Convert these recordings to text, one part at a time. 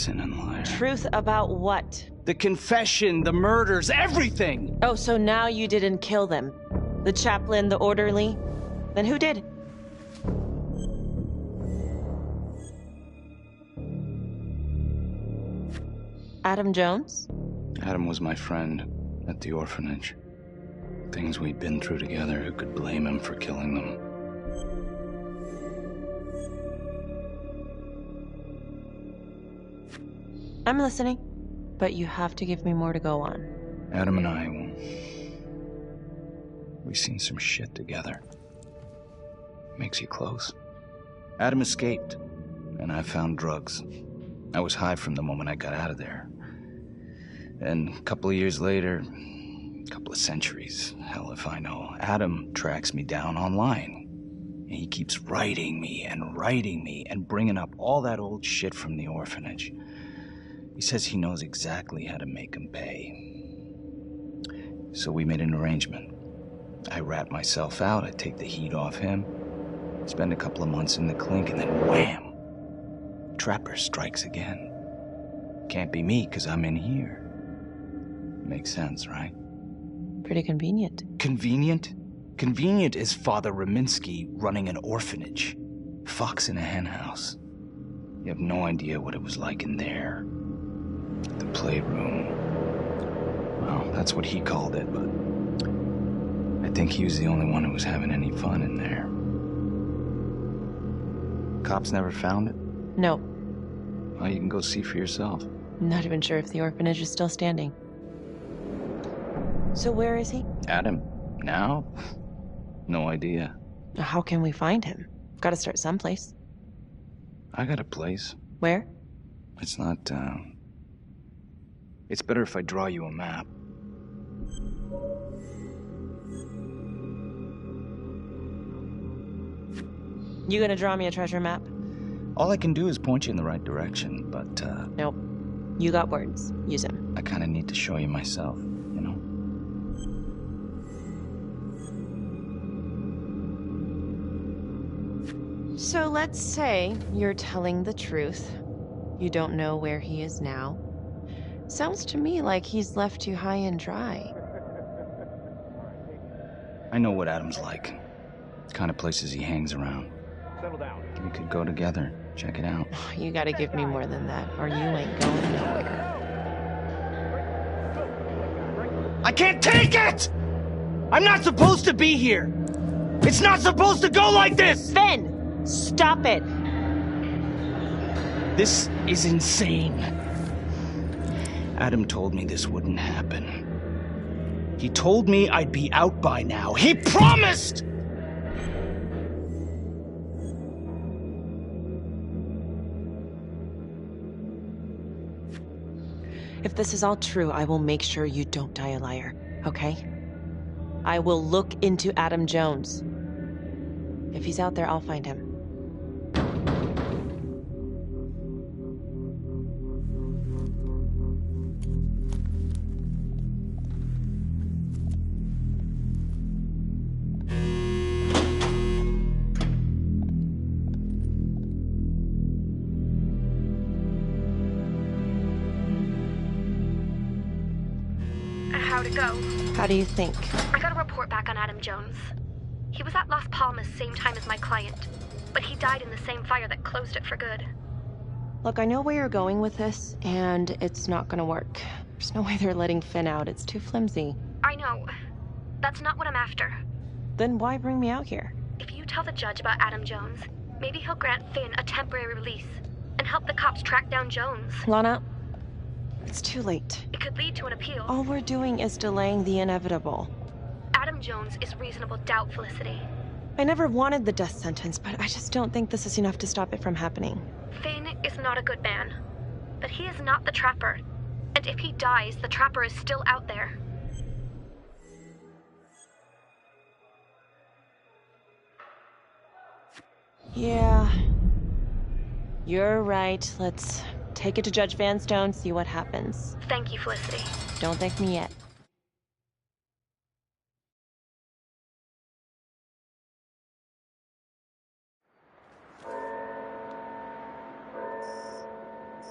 sin and liar. Truth about what? The confession, the murders, everything! Oh, so now you didn't kill them? The chaplain, the orderly? Then who did? Adam Jones? Adam was my friend at the orphanage. Things we'd been through together, who could blame him for killing them? I'm listening, but you have to give me more to go on. Adam and I, we've seen some shit together. Makes you close. Adam escaped, and I found drugs. I was high from the moment I got out of there. And a couple of years later, a couple of centuries, hell if I know, Adam tracks me down online. And he keeps writing me and bringing up all that old shit from the orphanage. He says he knows exactly how to make him pay. So we made an arrangement. I rat myself out, I take the heat off him, spend a couple of months in the clink, and then wham! Trapper strikes again. Can't be me, 'cause I'm in here. Makes sense, right? Pretty convenient. Convenient? Convenient is Father Raminsky running an orphanage. Fox in a henhouse. You have no idea what it was like in there. The playroom. Well, that's what he called it, but I think he was the only one who was having any fun in there. Cops never found it? No. Well, you can go see for yourself. Not even sure if the orphanage is still standing. So where is he? Adam? Now? No idea. How can we find him? Gotta start someplace. I got a place. Where? It's not, It's better if I draw you a map. You gonna draw me a treasure map? All I can do is point you in the right direction, but, Nope. You got words. Use them. I kinda need to show you myself, you know? So let's say you're telling the truth. You don't know where he is now. Sounds to me like he's left you high and dry. I know what Adam's like. The kind of places he hangs around. Settle down. We could go together. Check it out. You gotta give me more than that, or you ain't going nowhere. I can't take it! I'm not supposed to be here! It's not supposed to go like this! Finn! Stop it! This is insane. Adam told me this wouldn't happen. He told me I'd be out by now. He promised! If this is all true, I will make sure you don't die a liar, okay? I will look into Adam Jones. If he's out there, I'll find him. How'd it go? How do you think? I got a report back on Adam Jones. He was at Las Palmas same time as my client, but he died in the same fire that closed it for good. Look, I know where you're going with this, and it's not gonna work. There's no way they're letting Finn out. It's too flimsy. I know. That's not what I'm after. Then why bring me out here? If you tell the judge about Adam Jones, maybe he'll grant Finn a temporary release and help the cops track down Jones. Lana, it's too late. It could lead to an appeal. All we're doing is delaying the inevitable. Adam Jones is reasonable doubt, Felicity. I never wanted the death sentence, but I just don't think this is enough to stop it from happening. Finn is not a good man, but he is not the Trapper. And if he dies, the Trapper is still out there. Yeah. You're right. Let's take it to Judge Vanstone, see what happens. Thank you, Felicity. Don't thank me yet.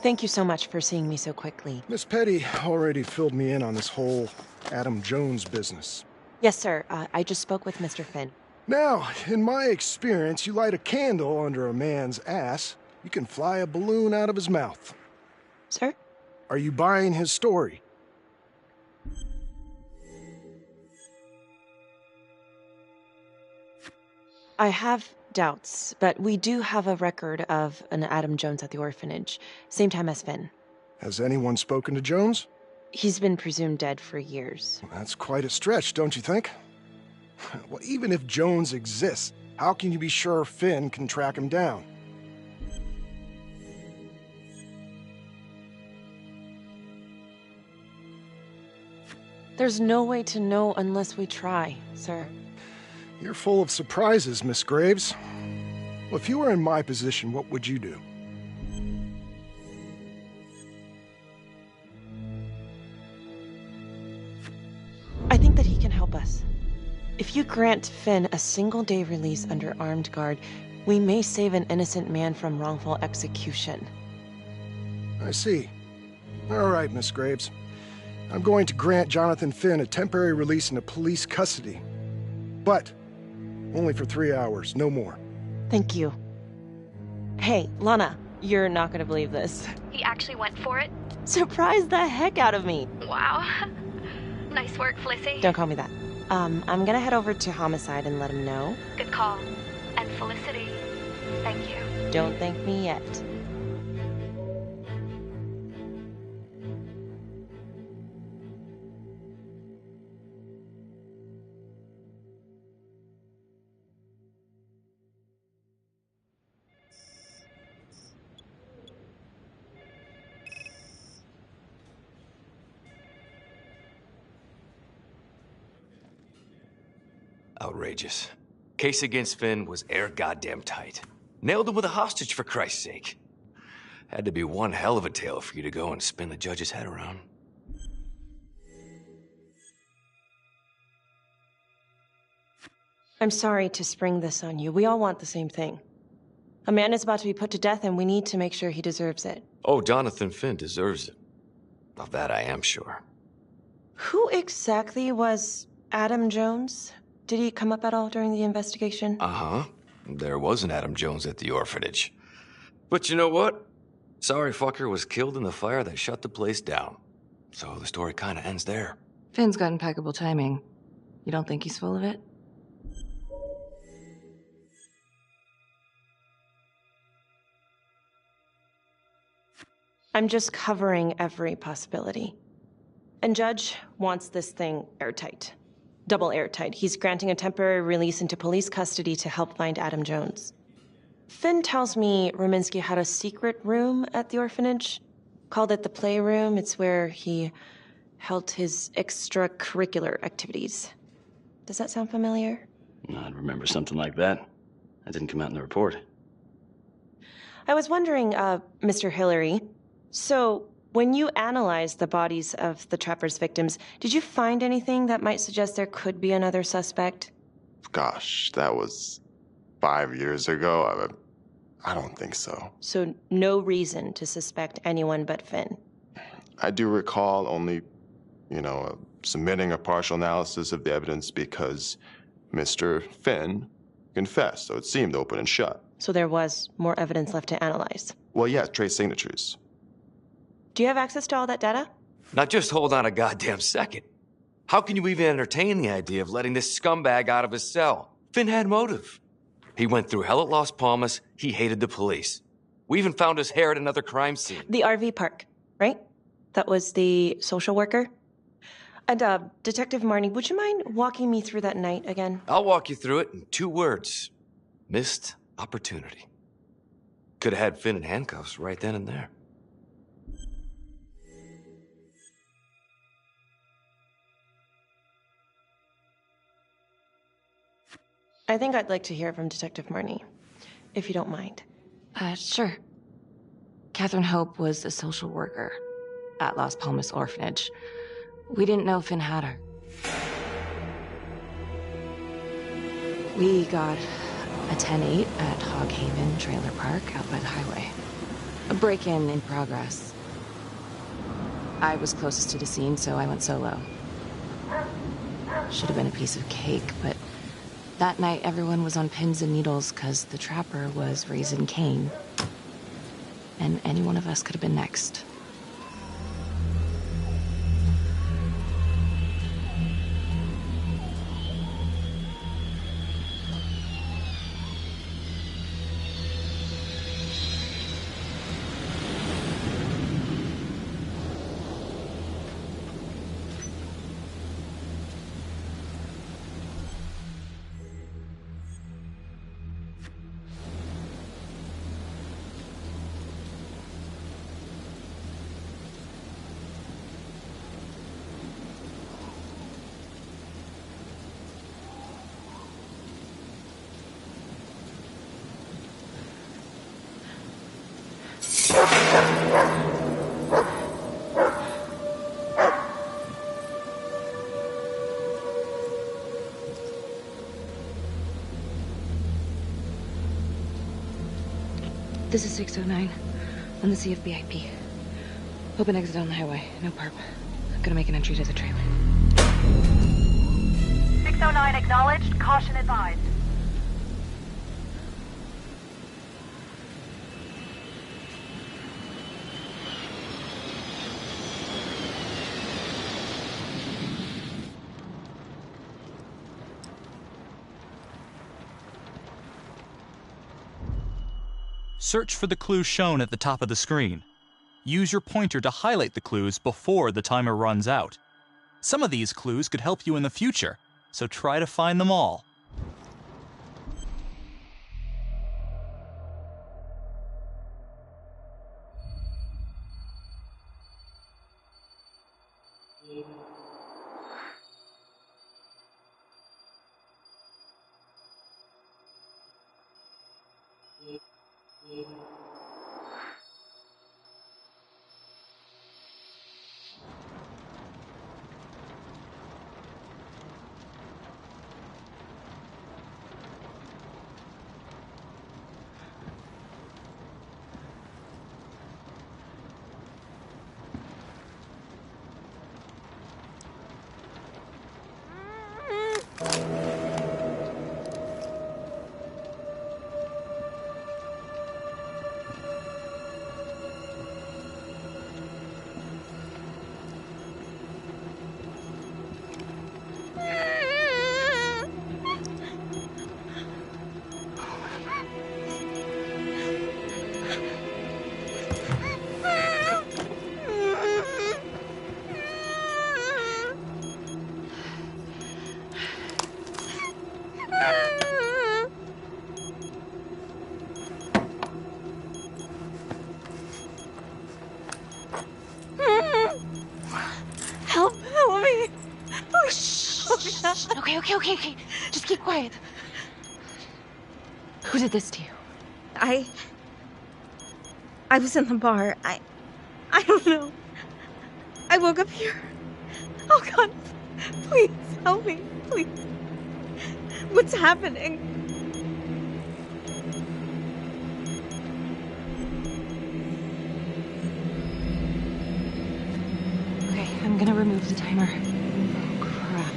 Thank you so much for seeing me so quickly. Miss Petty already filled me in on this whole Adam Jones business. Yes, sir. I just spoke with Mr. Finn. Now, in my experience, you light a candle under a man's ass, you can fly a balloon out of his mouth. Sir? Are you buying his story? I have doubts, but we do have a record of an Adam Jones at the orphanage, same time as Finn. Has anyone spoken to Jones? He's been presumed dead for years. That's quite a stretch, don't you think? Well, even if Jones exists, how can you be sure Finn can track him down? There's no way to know unless we try, sir. You're full of surprises, Miss Graves. Well, if you were in my position, what would you do? I think that he can help us. If you grant Finn a single-day release under armed guard, we may save an innocent man from wrongful execution. I see. All right, Miss Graves. I'm going to grant Jonathan Finn a temporary release into police custody. But only for 3 hours, no more. Thank you. Hey, Lana, you're not gonna believe this. He actually went for it? Surprised the heck out of me. Wow. Nice work, Felicity. Don't call me that. I'm gonna head over to Homicide and let him know. Good call. And Felicity, thank you. Don't thank me yet. Outrageous. Case against Finn was air goddamn tight. Nailed him with a hostage, for Christ's sake. Had to be one hell of a tale for you to go and spin the judge's head around. I'm sorry to spring this on you. We all want the same thing. A man is about to be put to death, and we need to make sure he deserves it. Oh, Jonathan Finn deserves it. Of that I am sure. Who exactly was Adam Jones? Did he come up at all during the investigation? Uh-huh. There was an Adam Jones at the orphanage. But you know what? Sorry fucker was killed in the fire that shut the place down. So the story kinda ends there. Finn's got impeccable timing. You don't think he's full of it? I'm just covering every possibility. And Judge wants this thing airtight. Double airtight. He's granting a temporary release into police custody to help find Adam Jones. Finn tells me Rominsky had a secret room at the orphanage. Called it the playroom. It's where he held his extracurricular activities. Does that sound familiar? I'd remember something like that. That didn't come out in the report. I was wondering, Mr. Hillary, so when you analyzed the bodies of the Trapper's victims, did you find anything that might suggest there could be another suspect? Gosh, that was 5 years ago. I don't think so. So no reason to suspect anyone but Finn? I do recall only, submitting a partial analysis of the evidence because Mr. Finn confessed, so it seemed open and shut. So there was more evidence left to analyze? Well, yeah, trace signatures. Do you have access to all that data? Now just hold on a goddamn second. How can you even entertain the idea of letting this scumbag out of his cell? Finn had motive. He went through hell at Las Palmas, he hated the police. We even found his hair at another crime scene. The RV park, right? That was the social worker? And, Detective Marnie, would you mind walking me through that night again? I'll walk you through it in 2 words. Missed opportunity. Could have had Finn in handcuffs right then and there. I think I'd like to hear from Detective Marnie, if you don't mind. Sure. Catherine Hope was a social worker at Las Palmas Orphanage. We didn't know Finn had her. We got a 10-8 at Hog Haven Trailer Park out by the highway. A break-in in progress. I was closest to the scene, so I went solo. Should have been a piece of cake, but that night everyone was on pins and needles because the trapper was Raising Cain. And any one of us could have been next. This is 609 on the CFBIP. Open exit on the highway, no perp. I'm gonna make an entry to the trailer. 609 acknowledged, caution advised. Search for the clues shown at the top of the screen. Use your pointer to highlight the clues before the timer runs out. Some of these clues could help you in the future, so try to find them all. Help me. Okay. Just keep quiet. Who did this to you? I was in the bar. I don't know. I woke up here. Oh God, please help me, please. What's happening? Okay, I'm gonna remove the timer. Oh, crap.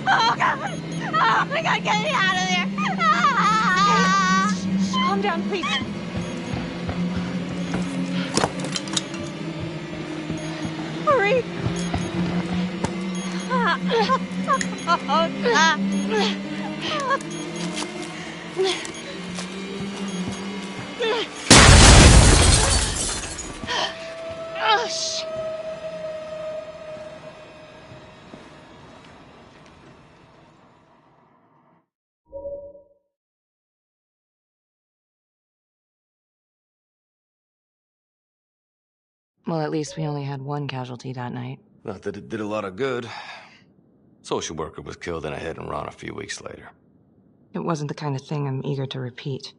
Oh God! Oh my God, get me out of there! Shh, calm down, please. Hurry! Oh God! Oh, shit. Well, at least we only had one casualty that night. Not that it did a lot of good. Social worker was killed in a hit and run a few weeks later. It wasn't the kind of thing I'm eager to repeat.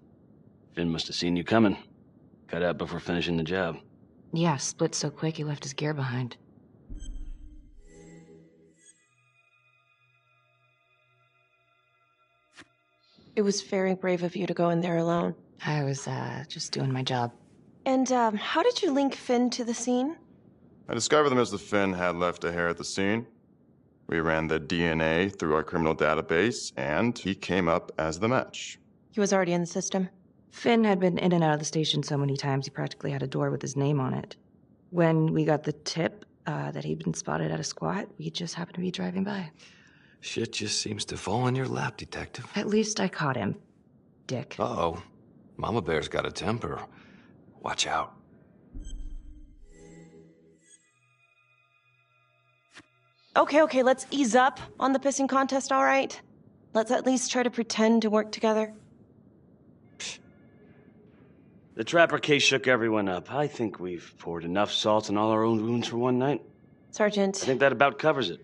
Finn must have seen you coming. Cut out before finishing the job. Yeah, split so quick he left his gear behind. It was very brave of you to go in there alone. I was, just doing my job. And, how did you link Finn to the scene? I discovered that Mr. Finn had left a hair at the scene. We ran the DNA through our criminal database, and he came up as the match. He was already in the system. Finn had been in and out of the station so many times he practically had a door with his name on it. When we got the tip that he'd been spotted at a squat, we just happened to be driving by. Shit just seems to fall in your lap, Detective. At least I caught him, dick. Uh-oh. Mama Bear's got a temper. Watch out. Okay, let's ease up on the pissing contest, all right? Let's at least try to pretend to work together. The Trapper case shook everyone up. I think we've poured enough salt on all our own wounds for one night. Sergeant. I think that about covers it.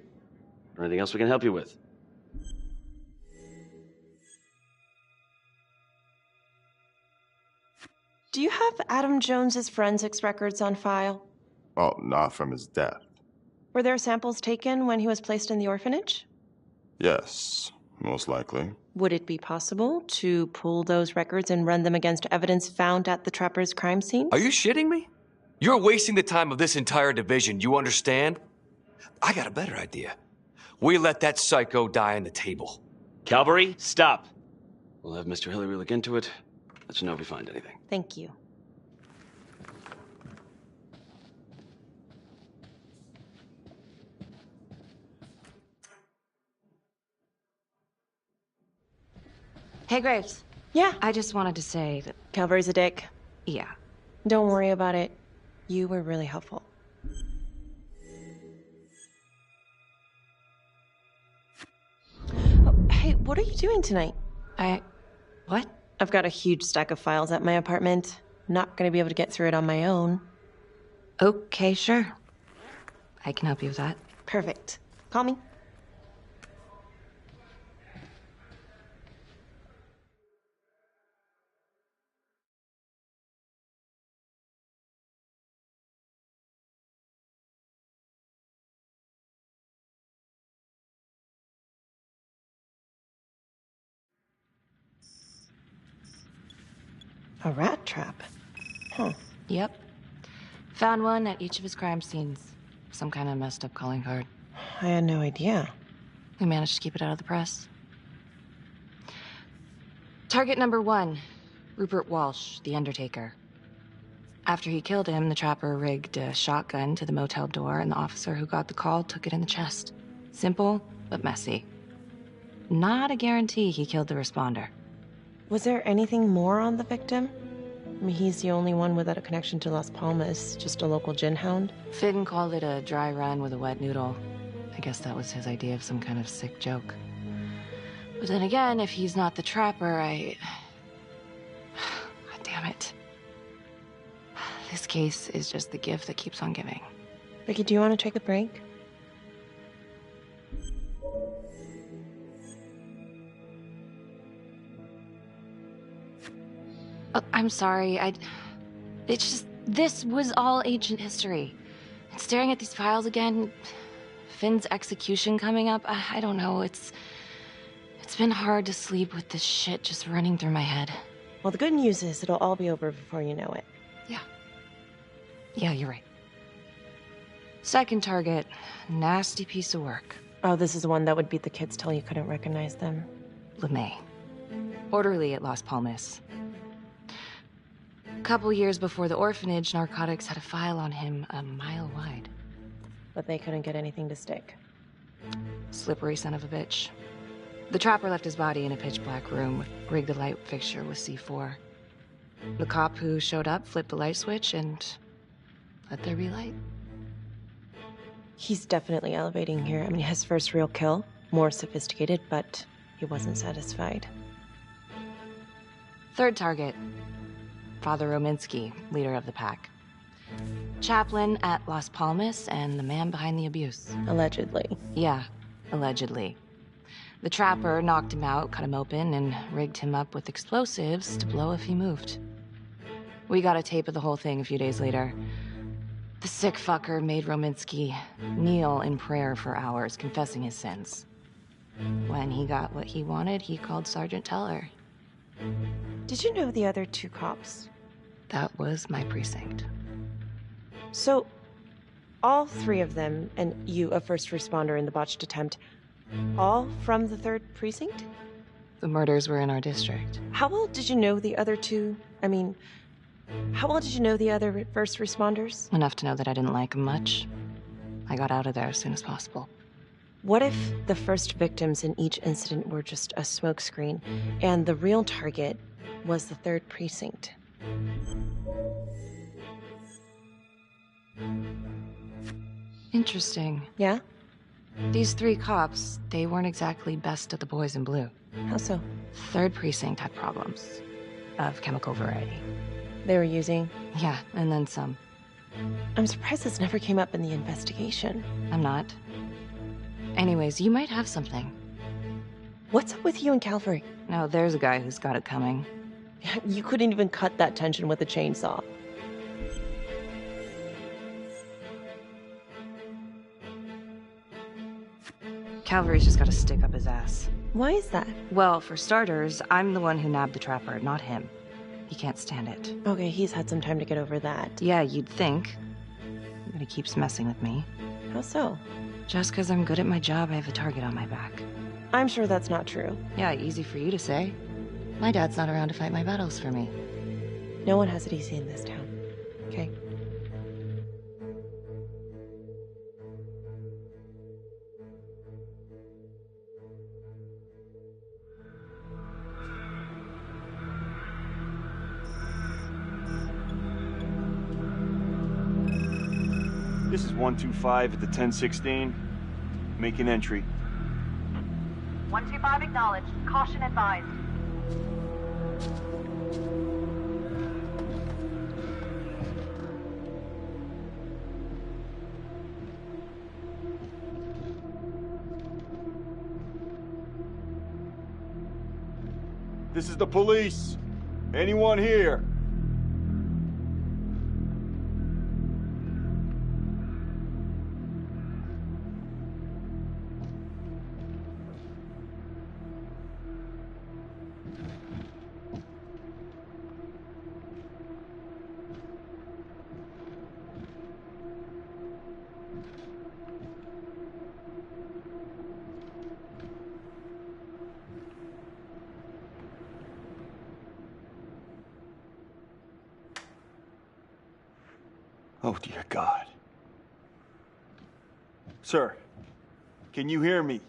Or anything else we can help you with? Do you have Adam Jones's forensics records on file? Well, not from his death. Were there samples taken when he was placed in the orphanage? Yes, most likely. Would it be possible to pull those records and run them against evidence found at the Trapper's crime scene? Are you shitting me? You're wasting the time of this entire division, you understand? I got a better idea. We let that psycho die on the table. Calvary, stop. We'll have Mr. Hillary look into it. Let you know if we find anything. Thank you. Hey, Graves. Yeah. I just wanted to say that... Calvary's a dick. Yeah. Don't worry about it. You were really helpful. Oh, hey, what are you doing tonight? What? I've got a huge stack of files at my apartment. Not gonna be able to get through it on my own. Okay, sure. I can help you with that. Perfect. Call me. A rat trap? Huh. Yep. Found one at each of his crime scenes. Some kind of messed up calling card. I had no idea. We managed to keep it out of the press. Target number 1, Rupert Walsh, the Undertaker. After he killed him, the Trapper rigged a shotgun to the motel door, and the officer who got the call took it in the chest. Simple, but messy. Not a guarantee he killed the responder. Was there anything more on the victim? I mean, he's the only one without a connection to Las Palmas, just a local gin hound. Finn called it a dry run with a wet noodle. I guess that was his idea of some kind of sick joke. But then again, if he's not the Trapper, God damn it. This case is just the gift that keeps on giving. Vicky, do you want to take a break? Oh, I'm sorry, it's just, this was all ancient history. And staring at these files again, Finn's execution coming up, I don't know, it's been hard to sleep with this shit just running through my head. Well, the good news is it'll all be over before you know it. Yeah, you're right. Second target, nasty piece of work. Oh, this is the one that would beat the kids till you couldn't recognize them. LeMay. Orderly at Las Palmas. A couple years before the orphanage, narcotics had a file on him a mile wide. But they couldn't get anything to stick. Slippery son of a bitch. The Trapper left his body in a pitch-black room, rigged the light fixture with C4. The cop who showed up flipped the light switch and let there be light. He's definitely elevating here. I mean, his first real kill, more sophisticated, but he wasn't satisfied. Third target, Father Rominsky, leader of the pack. Chaplain at Las Palmas and the man behind the abuse. Allegedly. Yeah, allegedly. The Trapper knocked him out, cut him open, and rigged him up with explosives to blow if he moved. We got a tape of the whole thing a few days later. The sick fucker made Rominsky kneel in prayer for hours, confessing his sins. When he got what he wanted, he called Sergeant Teller. Did you know the other two cops? that was my precinct. So, all three of them, and you, a first responder in the botched attempt, all from the 3rd precinct? The murders were in our district. How well did you know the other two? I mean, how well did you know the other first responders? Enough to know that I didn't like them much. I got out of there as soon as possible. What if the first victims in each incident were just a smokescreen, and the real target was the 3rd precinct? Interesting. Yeah? These 3 cops, they weren't exactly best of the boys in blue. How so? 3rd precinct had problems. Of chemical variety. They were using? Yeah, and then some. I'm surprised this never came up in the investigation. I'm not. Anyways, you might have something. What's up with you and Calvary? No, there's a guy who's got it coming. You couldn't even cut that tension with a chainsaw. Calvary's just gotta stick up his ass. Why is that? Well, for starters, I'm the one who nabbed the trapper, not him. He can't stand it. Okay, he's had some time to get over that. Yeah, you'd think. But he keeps messing with me. How so? Just because I'm good at my job, I have a target on my back. I'm sure that's not true. Yeah, easy for you to say. My dad's not around to fight my battles for me. No one has it easy in this town. Okay? This is 125 at the 1016. Make an entry. 125 acknowledged. Caution advised. This is the police. Anyone here? Oh, dear God. Sir, can you hear me?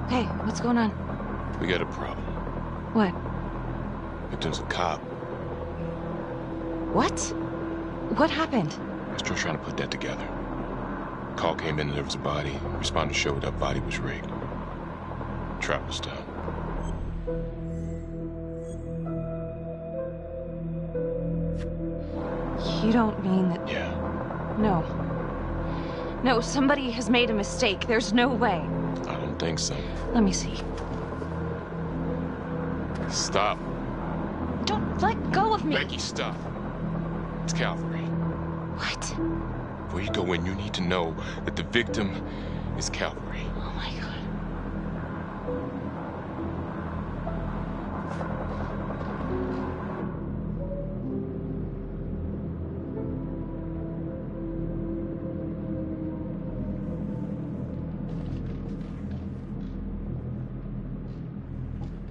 Hey, what's going on? We got a problem. What? Victim's a cop. What? What happened? I'm still trying to put that together. Call came in and there was a body. Responder showed up, body was rigged. Trap was down. You don't mean that... Yeah. No. No, somebody has made a mistake. There's no way. I don't think so. Let me see. Stop. Don't let go of me. Becky, stop. It's Calvary. What? Before you go in, you need to know that the victim is Calvary. Oh my God.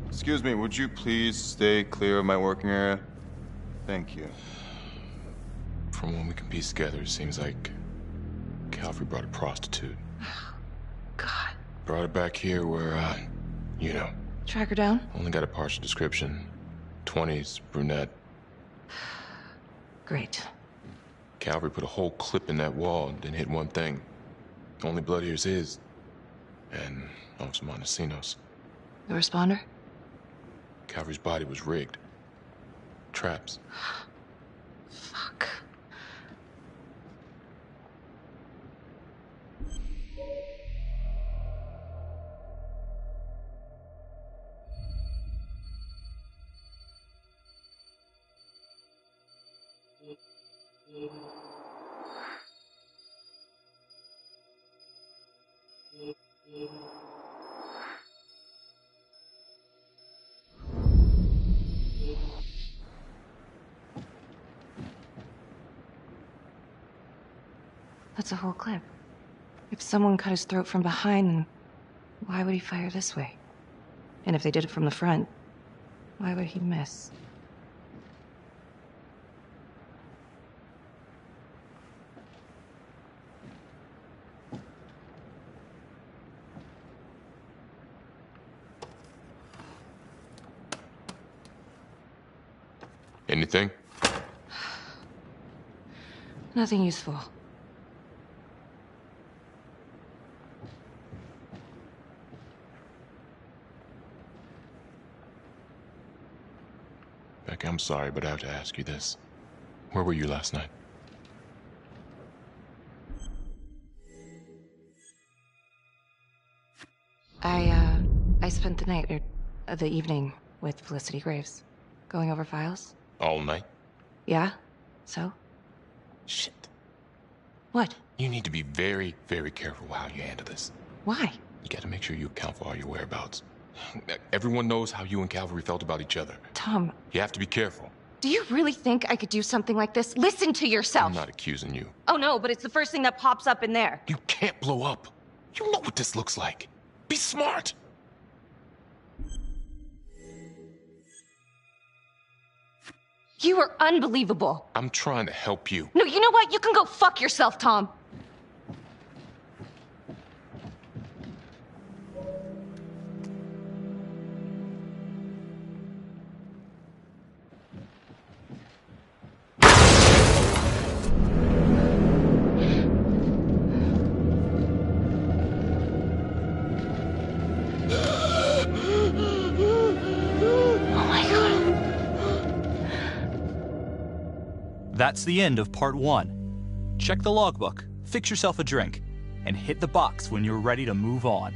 Excuse me, would you please stay clear of my working area? Thank you. From what we can piece together, it seems like Calvary brought a prostitute. God. Brought her back here where, you know. Track her down? Only got a partial description. 20s, brunette. Great. Calvary put a whole clip in that wall and didn't hit one thing. Only blood here's his. And Officer Montesinos. The responder? Calvary's body was rigged. Traps. Fuck. That's a whole clip. If someone cut his throat from behind, then why would he fire this way? And if they did it from the front, why would he miss? Anything? Nothing useful. Becky, I'm sorry, but I have to ask you this. Where were you last night? I spent the night, or the evening, with Felicity Graves. Going over files. All night? Yeah? So? Shit. What? You need to be very, very careful how you handle this. Why? You gotta make sure you account for all your whereabouts. Everyone knows how you and Calvary felt about each other. Tom. You have to be careful. Do you really think I could do something like this? Listen to yourself! I'm not accusing you. Oh no, but it's the first thing that pops up in there. You can't blow up. You know what this looks like. Be smart! You are unbelievable. I'm trying to help you. No, you know what? You can go fuck yourself, Tom. That's the end of part 1. Check the logbook, fix yourself a drink, and hit the box when you're ready to move on.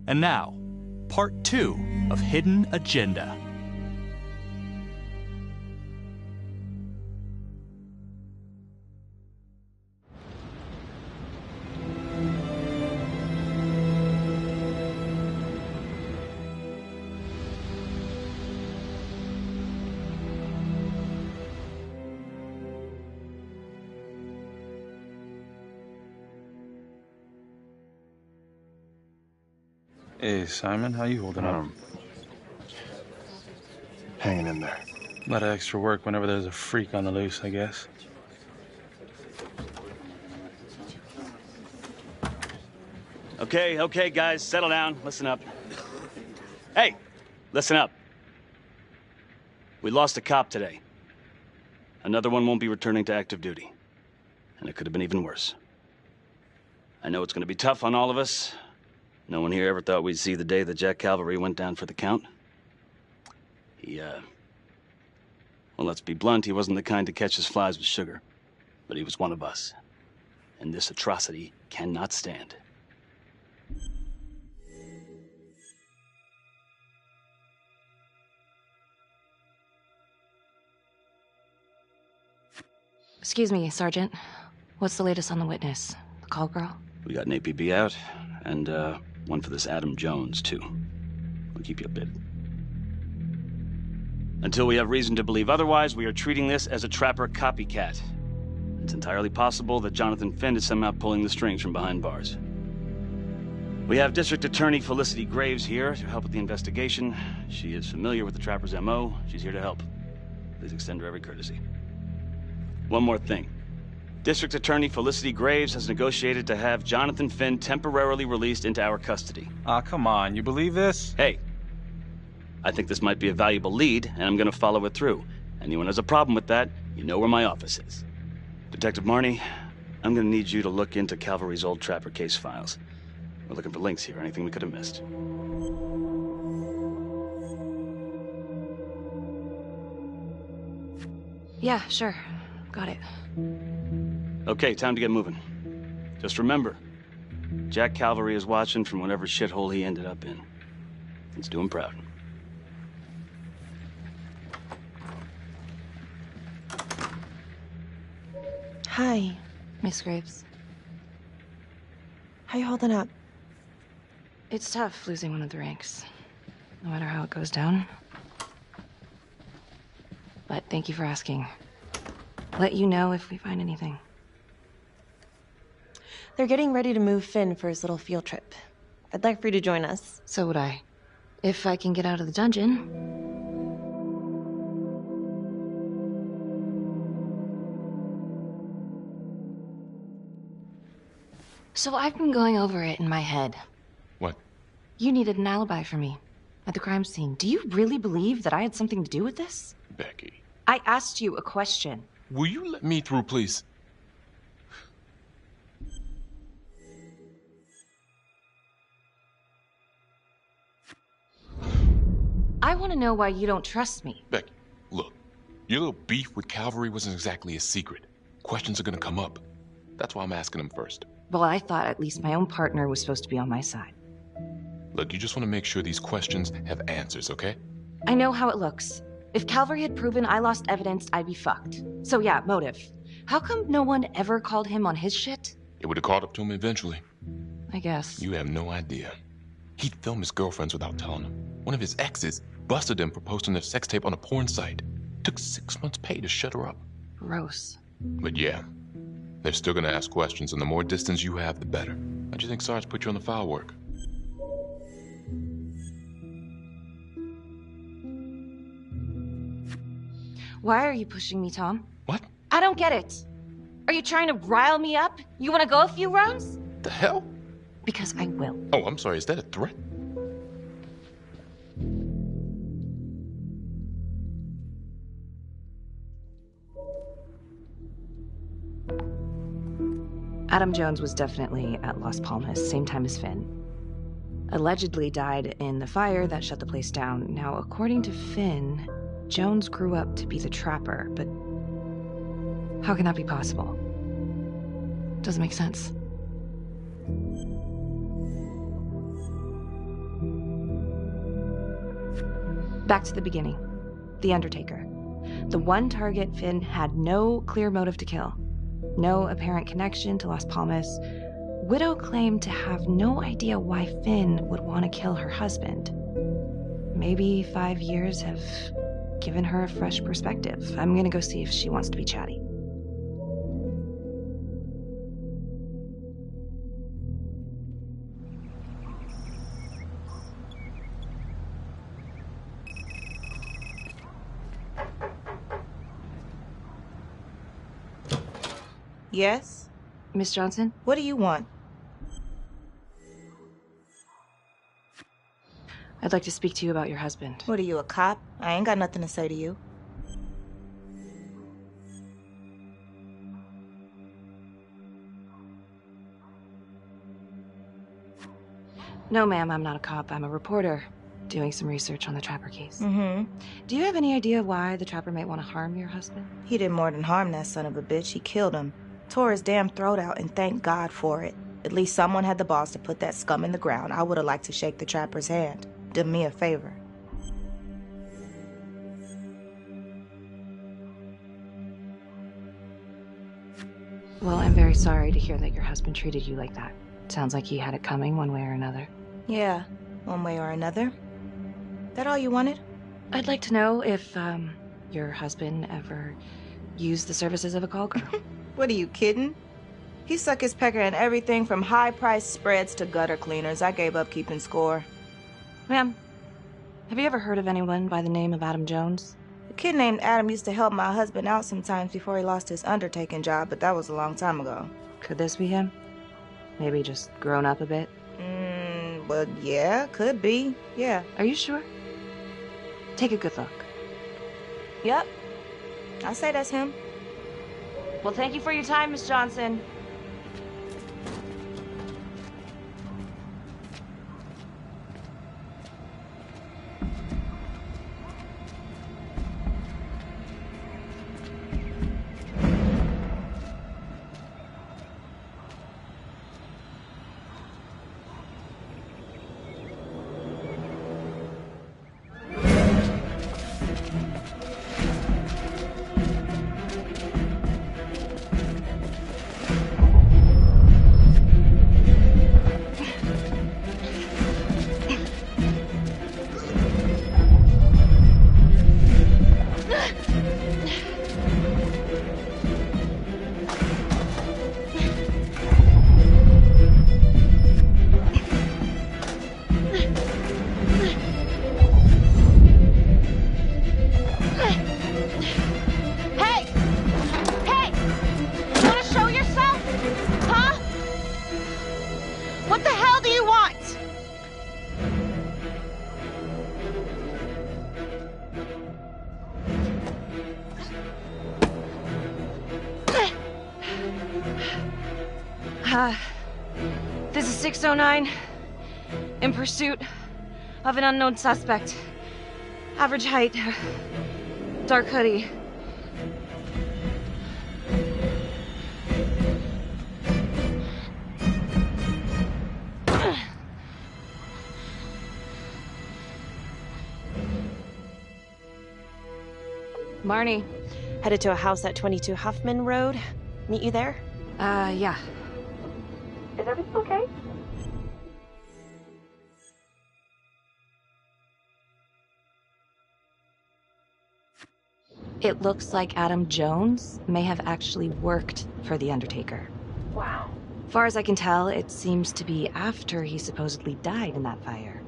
And now, part 2 of Hidden Agenda. Hey, Simon, how you holding up? Hanging in there. A lot of extra work whenever there's a freak on the loose, I guess. Okay, guys, settle down. Listen up. Hey, listen up. We lost a cop today. Another one won't be returning to active duty. And it could have been even worse. I know it's going to be tough on all of us. No one here ever thought we'd see the day that Jack Calvary went down for the count. Well, let's be blunt, he wasn't the kind to catch his flies with sugar. But he was one of us. And this atrocity cannot stand. Excuse me, Sergeant. What's the latest on the witness? The call girl? We got an APB out, and one for this Adam Jones, too. We'll keep you updated. Until we have reason to believe otherwise, we are treating this as a Trapper copycat. It's entirely possible that Jonathan Finn is somehow pulling the strings from behind bars. We have District Attorney Felicity Graves here to help with the investigation. She is familiar with the Trapper's MO. She's here to help. Please extend her every courtesy. One more thing. District Attorney Felicity Graves has negotiated to have Jonathan Finn temporarily released into our custody. Ah, come on. You believe this? Hey, I think this might be a valuable lead, and I'm gonna follow it through. Anyone has a problem with that, you know where my office is. Detective Marnie, I'm gonna need you to look into Calvary's old Trapper case files. We're looking for links here, anything we could have missed. Yeah, sure. Got it. Okay, time to get moving. Just remember, Jack Calvary is watching from whatever shithole he ended up in. Let's do him proud. Hi. Miss Graves. How you holding up? It's tough losing one of the ranks, no matter how it goes down. But thank you for asking. Let you know if we find anything. They're getting ready to move Finn for his little field trip. I'd like for you to join us. So would I. If I can get out of the dungeon. So I've been going over it in my head. What? You needed an alibi for me at the crime scene. Do you really believe that I had something to do with this? Becky. I asked you a question. Will you let me through, please? I want to know why you don't trust me. Becky, look. Your little beef with Calvary wasn't exactly a secret. Questions are gonna come up. That's why I'm asking them first. Well, I thought at least my own partner was supposed to be on my side. Look, you just want to make sure these questions have answers, okay? I know how it looks. If Calvary had proven I lost evidence, I'd be fucked. So yeah, motive. How come no one ever called him on his shit? It would have caught up to him eventually. I guess. You have no idea. He'd film his girlfriends without telling them. One of his exes busted him for posting their sex tape on a porn site. Took 6 months' pay to shut her up. Gross. But yeah, they're still gonna ask questions, and the more distance you have, the better. How'd you think Sarge put you on the file work? Why are you pushing me, Tom? What? I don't get it. Are you trying to rile me up? You want to go a few rounds? The hell? Because I will. Oh, I'm sorry. Is that a threat? Adam Jones was definitely at Las Palmas, same time as Finn. Allegedly died in the fire that shut the place down. Now, according to Finn, Jones grew up to be the Trapper, but how can that be possible? Doesn't make sense. Back to the beginning. The Undertaker. The one target Finn had no clear motive to kill. No apparent connection to Las Palmas. Widow claimed to have no idea why Finn would want to kill her husband. Maybe 5 years have given her a fresh perspective. I'm gonna go see if she wants to be chatty. Yes? Miss Johnson? What do you want? I'd like to speak to you about your husband. What are you, a cop? I ain't got nothing to say to you. No, ma'am, I'm not a cop. I'm a reporter, doing some research on the Trapper case. Mm-hmm. Do you have any idea why the Trapper might want to harm your husband? He did more than harm that son of a bitch. He killed him. Tore his damn throat out, and thank God for it. At least someone had the balls to put that scum in the ground. I would have liked to shake the Trapper's hand. Did me a favor. Well, I'm very sorry to hear that your husband treated you like that. Sounds like he had it coming one way or another. Yeah, one way or another. That all you wanted? I'd like to know if, your husband ever used the services of a call girl. What are you, kidding? He sucked his pecker in everything from high-priced spreads to gutter cleaners. I gave up keeping score. Ma'am, have you ever heard of anyone by the name of Adam Jones? A kid named Adam used to help my husband out sometimes before he lost his undertaking job, but that was a long time ago. Could this be him? Maybe just grown up a bit? Well, yeah, could be. Yeah. Are you sure? Take a good look. Yep. I say that's him. Well, thank you for your time, Miss Johnson. This is 609, in pursuit of an unknown suspect. Average height, dark hoodie. Marnie. Headed to a house at 22 Huffman Road. Meet you there? Yeah. Is everything okay? It looks like Adam Jones may have actually worked for the Undertaker. Wow. Far as I can tell, it seems to be after he supposedly died in that fire.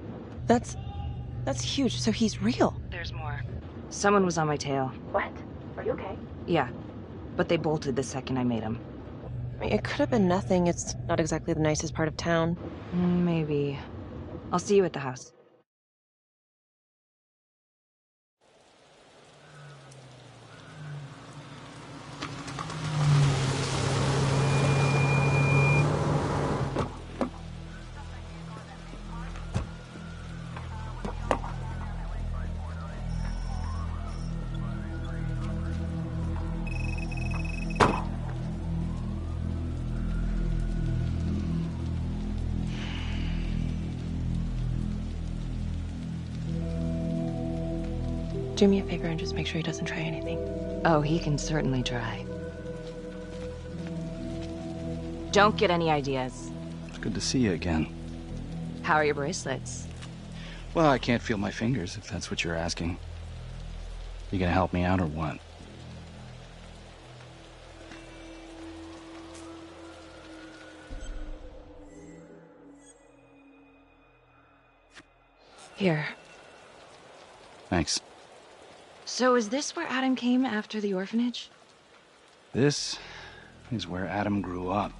That's huge. So he's real. There's more. Someone was on my tail. What? Are you okay? Yeah, but they bolted the second I made them. It could have been nothing. It's not exactly the nicest part of town. Maybe. I'll see you at the house. Do me a favor and just make sure he doesn't try anything. Oh, he can certainly try. Don't get any ideas. It's good to see you again. How are your bracelets? Well, I can't feel my fingers, if that's what you're asking. You gonna help me out or what? Here. Thanks. So is this where Adam came after the orphanage? This is where Adam grew up.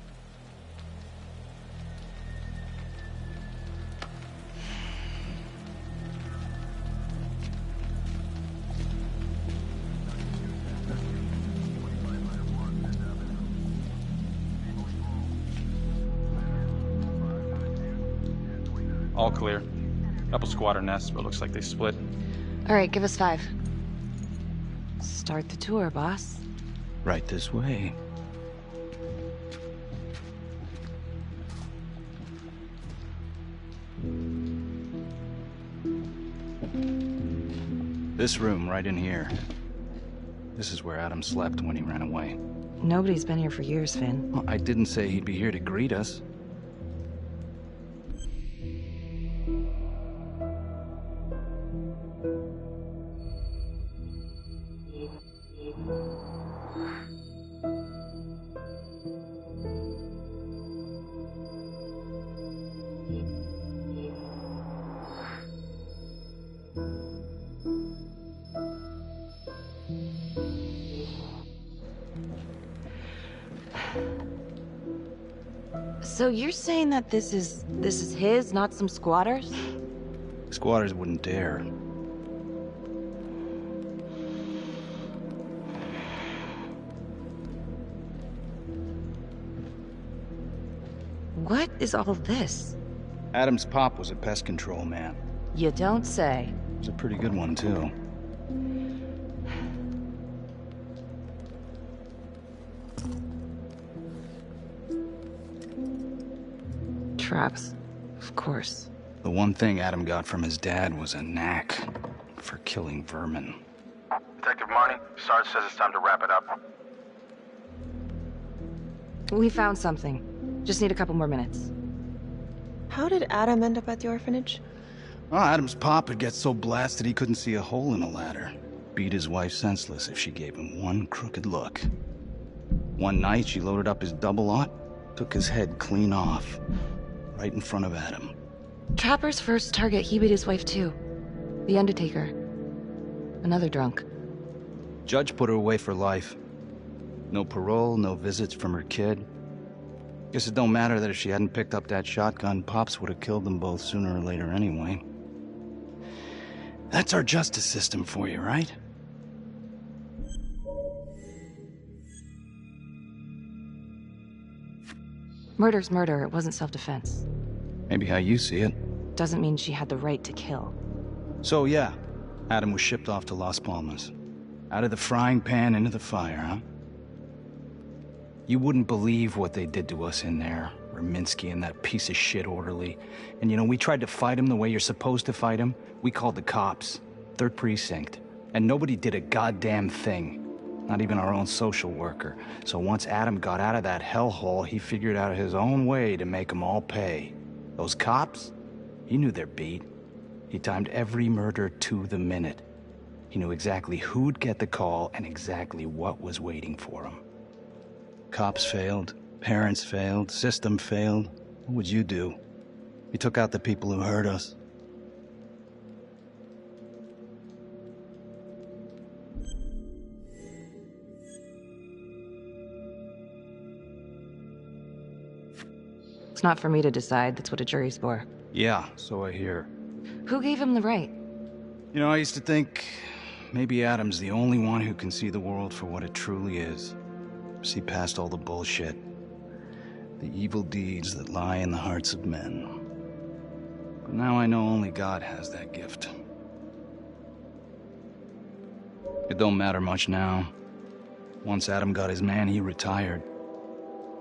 All clear. Couple squatter nests, but looks like they split. All right, give us 5. Start the tour, boss. Right this way. This room right in here. This is where Adam slept when he ran away. Nobody's been here for years, Finn. Well, I didn't say he'd be here to greet us. So you're saying that this is his, not some squatters? Squatters wouldn't dare. What is all this? Adam's pop was a pest control man. You don't say. He was a pretty good one, too. Traps, of course. The one thing Adam got from his dad was a knack for killing vermin. Detective Marnie, Sarge says it's time to wrap it up. We found something. Just need a couple more minutes. How did Adam end up at the orphanage? Well, Adam's pop would get so blasted he couldn't see a hole in a ladder. Beat his wife senseless if she gave him one crooked look. One night, she loaded up his double-aught, took his head clean off, right in front of Adam. Trapper's first target, he beat his wife too. The Undertaker. Another drunk. Judge put her away for life. No parole, no visits from her kid. Guess it don't matter that if she hadn't picked up that shotgun, Pops would have killed them both sooner or later anyway. That's our justice system for you, right? Murder's murder, it wasn't self-defense. Maybe how you see it. Doesn't mean she had the right to kill. So yeah, Adam was shipped off to Las Palmas. Out of the frying pan into the fire, huh? You wouldn't believe what they did to us in there. Raminsky and that piece of shit orderly. And you know, we tried to fight him the way you're supposed to fight him. We called the cops. 3rd Precinct. And nobody did a goddamn thing. Not even our own social worker. So once Adam got out of that hellhole, he figured out his own way to make them all pay. Those cops? He knew their beat. He timed every murder to the minute. He knew exactly who'd get the call and exactly what was waiting for him. Cops failed, parents failed, system failed. What would you do? He took out the people who hurt us. It's not for me to decide, that's what a jury's for. Yeah, so I hear. Who gave him the right? You know, I used to think maybe Adam's the only one who can see the world for what it truly is. See past all the bullshit. The evil deeds that lie in the hearts of men. But now I know only God has that gift. It don't matter much now. Once Adam got his man, he retired.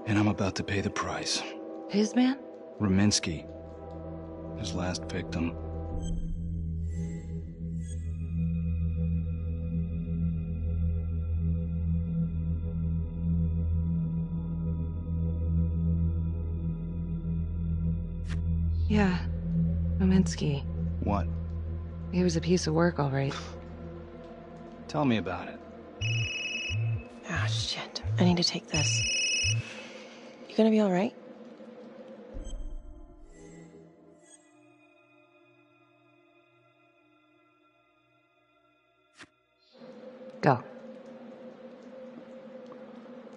And I'm about to pay the price. His man? Raminsky. His last victim. Yeah, Raminsky. What? He was a piece of work, all right. Tell me about it. Ah, shit. I need to take this. You gonna be all right? Go.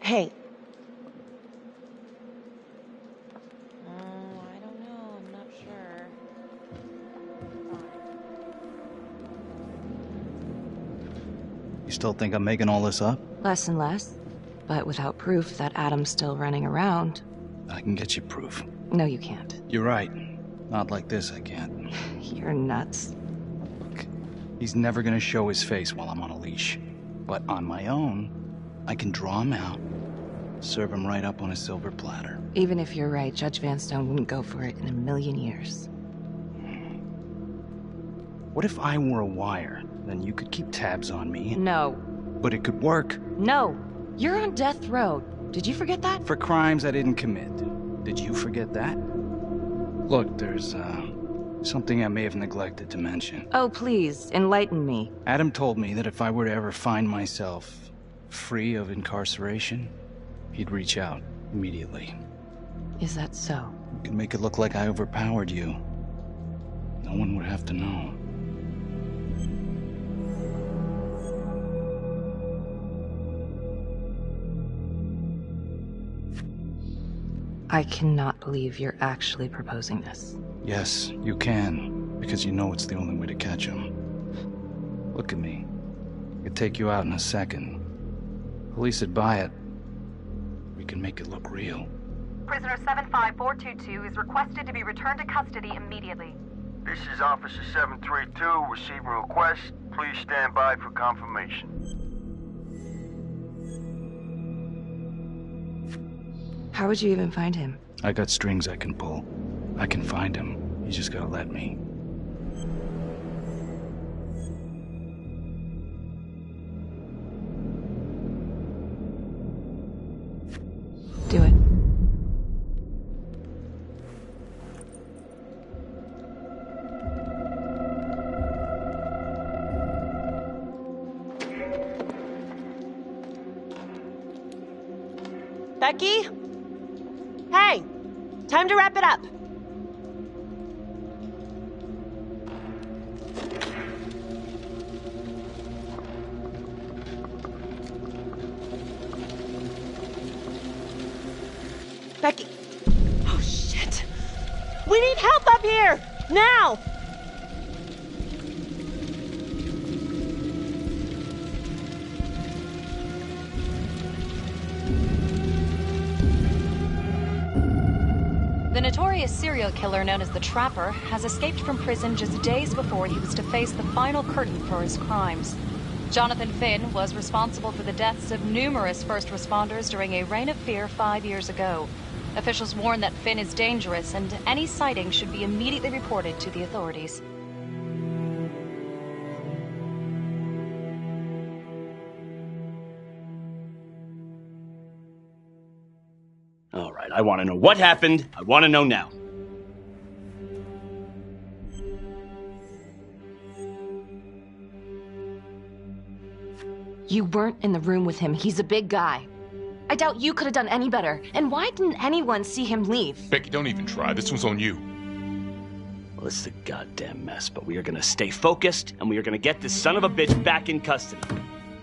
Hey, You still think I'm making all this up? Less and less. But without proof that Adam's still running around. I can get you proof. No, you can't. You're right. Not like this, I can't. You're nuts. Look, he's never gonna show his face while I'm on a leash. But on my own, I can draw him out, serve him right up on a silver platter. Even if you're right, Judge Vanstone wouldn't go for it in a million years. What if I were a wire? Then you could keep tabs on me. No. But it could work. No. You're on death row. Did you forget that? For crimes I didn't commit. Did you forget that? Look, there's, something I may have neglected to mention. Oh, please, enlighten me. Adam told me that if I were to ever find myself free of incarceration, he'd reach out immediately. Is that so? You could make it look like I overpowered you. No one would have to know. I cannot believe you're actually proposing this. Yes, you can, because you know it's the only way to catch him. Look at me. I could take you out in a second. Police would buy it. We can make it look real. Prisoner 75422 is requested to be returned to custody immediately. This is Officer 732 receiving request. Please stand by for confirmation. How would you even find him? I got strings I can pull. I can find him. You just gotta let me. Do it. Becky? Hey! Time to wrap it up. Becky. Oh, shit. We need help up here! Now! The notorious serial killer known as the Trapper has escaped from prison just days before he was to face the final curtain for his crimes. Jonathan Finn was responsible for the deaths of numerous first responders during a reign of fear 5 years ago. Officials warn that Finn is dangerous and any sighting should be immediately reported to the authorities. All right, I want to know what happened. I want to know now. You weren't in the room with him. He's a big guy. I doubt you could have done any better. And why didn't anyone see him leave? Becky, don't even try. This one's on you. Well, it's a goddamn mess, but we are gonna stay focused, and we are gonna get this son of a bitch back in custody.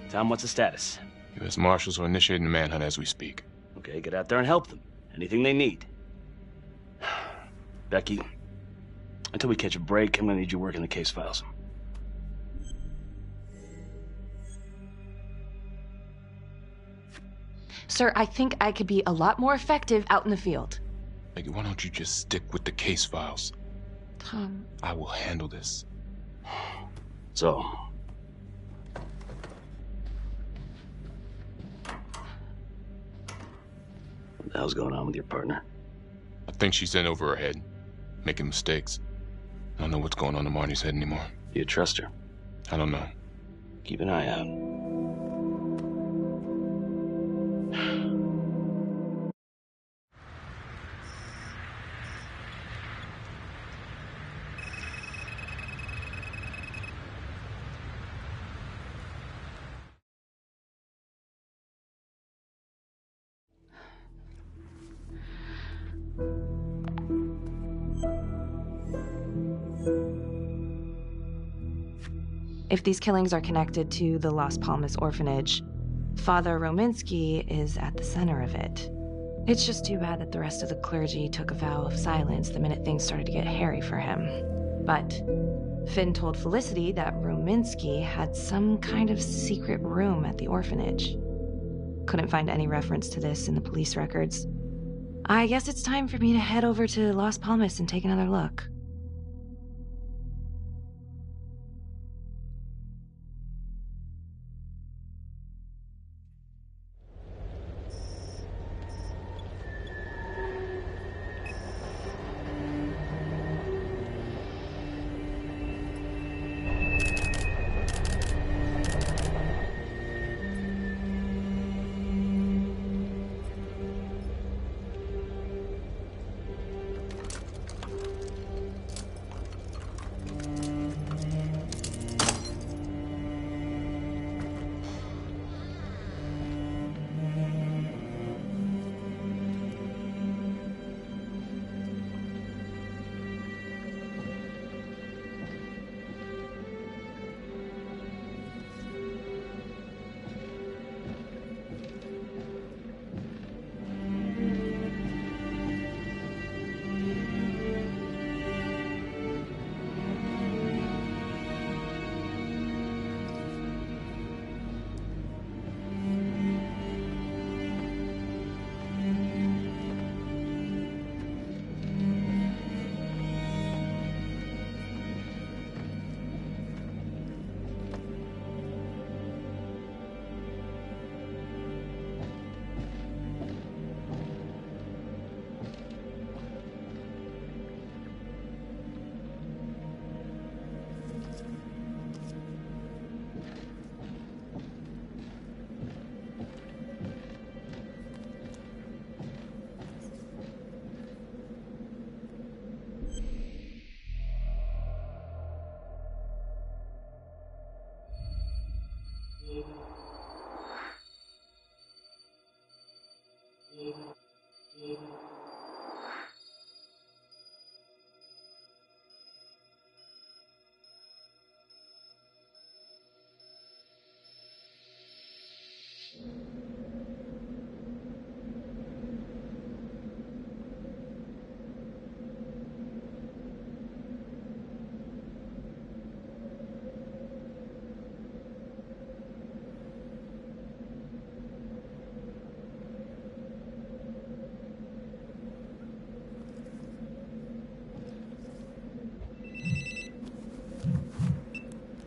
Tom, what's the status? U.S. Marshals are initiating a manhunt as we speak. Okay, get out there and help them. Anything they need. Becky, until we catch a break, I'm gonna need you working the case files. Sir, I think I could be a lot more effective out in the field. Becky, why don't you just stick with the case files? Tom. I will handle this. So. What the hell's going on with your partner? I think she's in over her head, making mistakes. I don't know what's going on in Marnie's head anymore. Do you trust her? I don't know. Keep an eye out. If these killings are connected to the Las Palmas orphanage, Father Rominsky is at the center of it. It's just too bad that the rest of the clergy took a vow of silence the minute things started to get hairy for him. But Finn told Felicity that Rominsky Minsky had some kind of secret room at the orphanage. Couldn't find any reference to this in the police records. I guess it's time for me to head over to Las Palmas and take another look.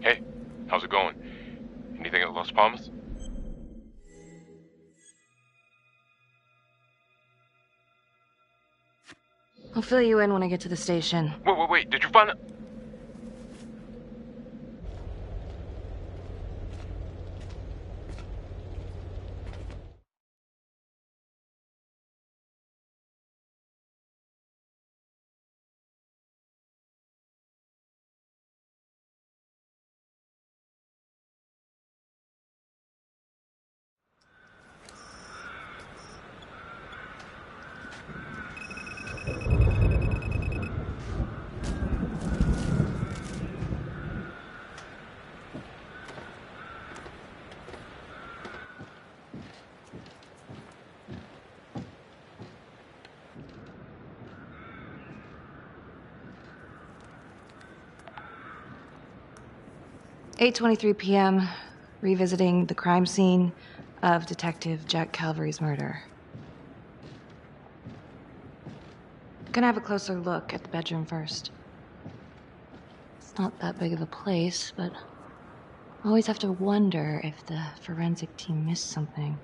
Hey, how's it going? Anything at Las Palmas? I'll fill you in when I get to the station. Wait, did you find it? "8:23 p.m., revisiting the crime scene of Detective Jack Calvary's murder. Gonna have a closer look at the bedroom first. It's not that big of a place, but I always have to wonder if the forensic team missed something.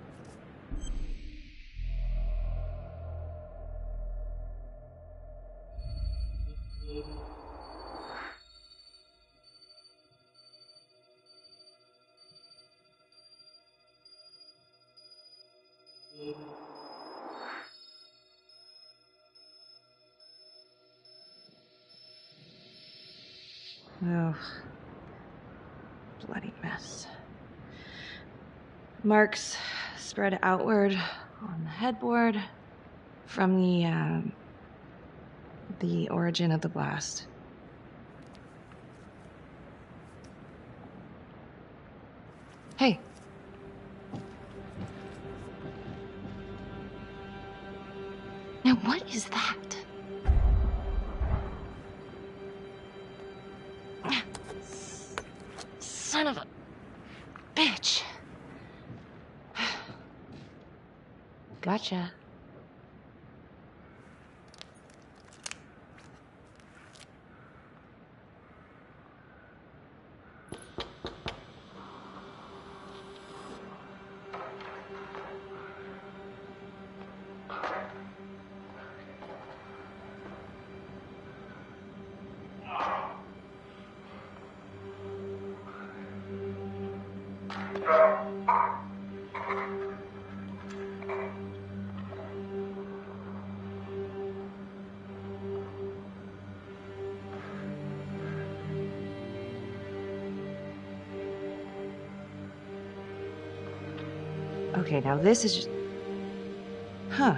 Oh, bloody mess. Marks spread outward on the headboard from the origin of the blast. Hey. Now what is that? Bitch. Gotcha. Okay, now this is just... Huh.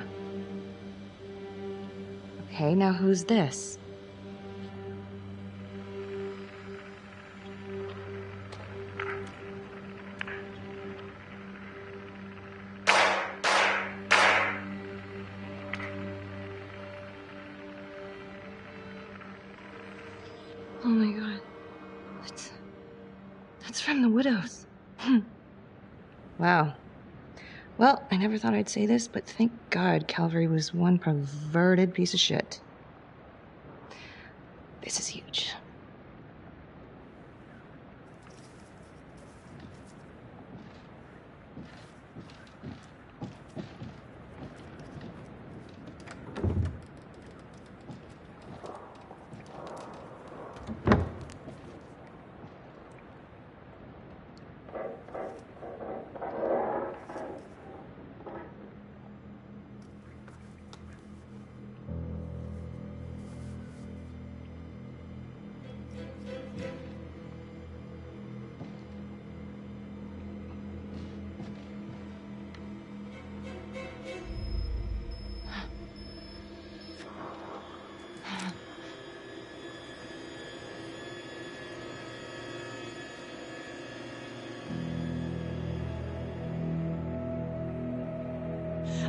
Okay, now who's this? Oh my god. That's from the Widows. Wow. Well, I never thought I'd say this, but thank God Calvary was one perverted piece of shit. This is huge.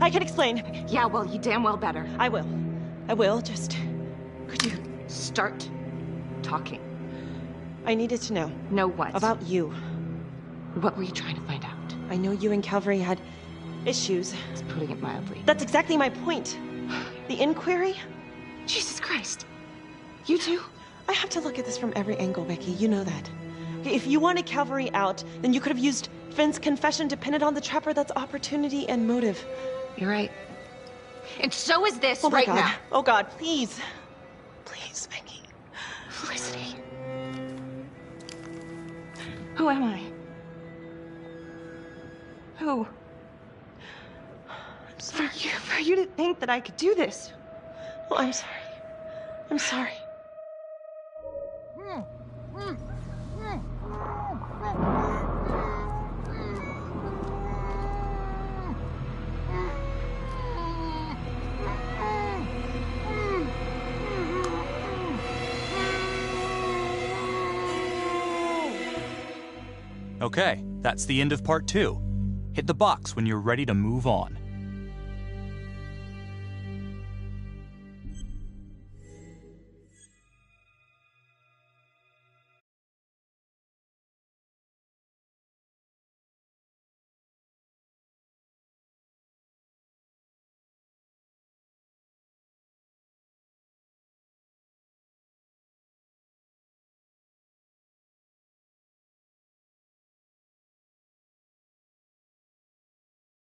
I can explain. Yeah, well, you damn well better. I will. I will, just... Could you... Start talking. I needed to know. Know what? About you. What were you trying to find out? I know you and Calvary had issues. It's putting it mildly. That's exactly my point. The inquiry? Jesus Christ. You too? I have to look at this from every angle, Becky. You know that. If you wanted Calvary out, then you could have used Finn's confession to pin it on the Trapper. That's opportunity and motive. You're right. And so is this oh right God. now. Oh God, please. Please, Becky. Felicity. Who am I? Who? I'm sorry. For you to think that I could do this. Oh, I'm sorry. I'm sorry. Okay, that's the end of part 2. Hit the box when you're ready to move on.